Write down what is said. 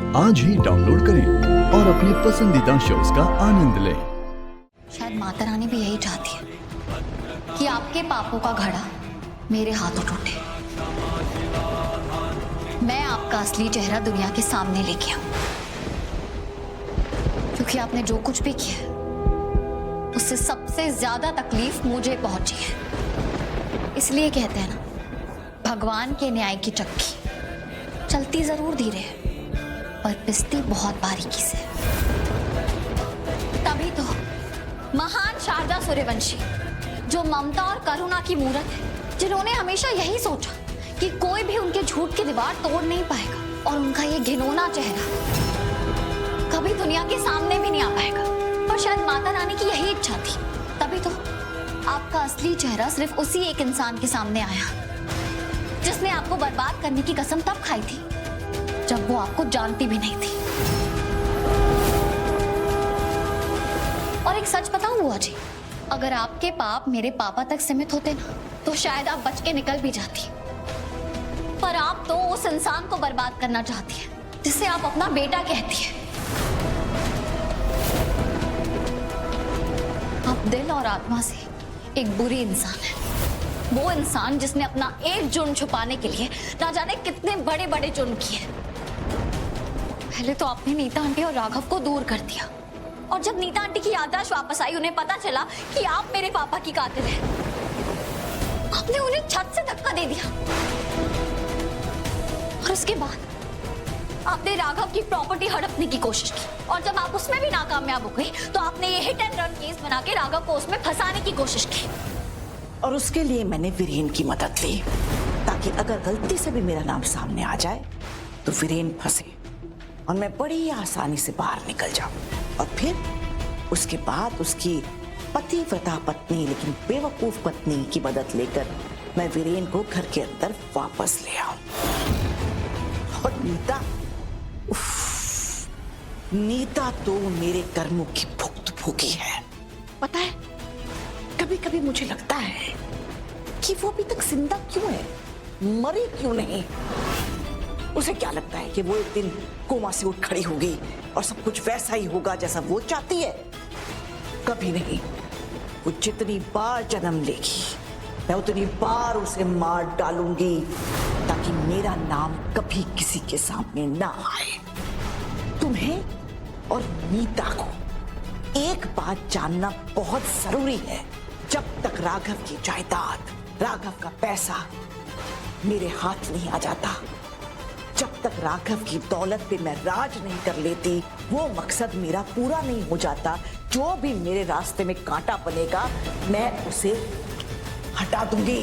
आज ही डाउनलोड करें और अपने पसंदीदा शोज का आनंद लें। शायद माता रानी भी यही चाहती है कि आपके पापों का घड़ा मेरे हाथों टूटे, मैं आपका असली चेहरा दुनिया के सामने लेके आऊं, क्योंकि आपने जो कुछ भी किया उससे सबसे ज्यादा तकलीफ मुझे पहुंची है। इसलिए कहते हैं ना, भगवान के न्याय की चक्की चलती जरूर धीरे है पर पिसती बहुत बारीकी से। तभी तो महान शारदा सूर्यवंशी, जो ममता और करुणा की मूरत है, जिन्होंने हमेशा यही सोचा कि कोई भी उनके झूठ की दीवार तोड़ नहीं पाएगा और उनका ये घिनौना चेहरा कभी दुनिया के सामने भी नहीं आ पाएगा, पर शायद माता रानी की यही इच्छा थी। तभी तो आपका असली चेहरा सिर्फ उसी एक इंसान के सामने आया जिसने आपको बर्बाद करने की कसम तब खाई थी जब वो आपको जानती भी नहीं थी। और एक सच बताऊं बुआ जी, अगर आपके पाप मेरे पापा तक सीमित होते ना तो शायद आप बच के निकल भी जाती, पर आप तो उस इंसान को बर्बाद करना चाहती है जिसे आप अपना बेटा कहती है। आप दिल और आत्मा से एक बुरी इंसान है, वो इंसान जिसने अपना एक जुर्म छुपाने के लिए ना जाने कितने बड़े बड़े जुर्म किए। पहले तो आपने नीता आंटी और राघव को दूर कर दिया, और जब नीता आंटी की याददाश्त वापस आई, उन्हें पता चला कि आप मेरे पापा की कातिल हैं, आपने उन्हें छत से धक्का दे दिया। और उसके बाद आपने राघव की प्रॉपर्टी हड़पने की कोशिश की, और जब आप उसमें भी नाकामयाब हो गई तो आपने ये हिट एंड रन केस बना के राघव को उसमें फंसाने की कोशिश की। और उसके लिए मैंने वीरेन की मदद ली, ताकि अगर गलती से भी मेरा नाम सामने आ जाए तो वीरेन फंसे और मैं बड़ी आसानी से बाहर निकल जाऊं, और फिर उसके बाद उसकी पतिव्रता पत्नी लेकिन बेवकूफ पत्नी की मदद लेकर मैं वीरेन को घर के अंदर वापस ले आऊं। और नीता, नीता तो मेरे कर्मों की भुक्त भोगी है। पता है, कभी कभी मुझे लगता है कि वो अभी तक जिंदा क्यों है, मरी क्यों नहीं। उसे क्या लगता है कि वो एक दिन कोमा से उठ खड़ी होगी और सब कुछ वैसा ही होगा जैसा वो चाहती है? कभी नहीं। वो जितनी बार जन्म लेगी मैं उतनी बार उसे मार डालूंगी, ताकि मेरा नाम कभी किसी के सामने ना आए। तुम्हें और नीता को एक बात जानना बहुत जरूरी है, जब तक राघव की जायदाद, राघव का पैसा मेरे हाथ नहीं आ जाता, जब तक राघव की दौलत पे मैं राज नहीं कर लेती, वो मकसद मेरा पूरा नहीं हो जाता। जो भी मेरे रास्ते में कांटा बनेगा मैं उसे हटा दूंगी।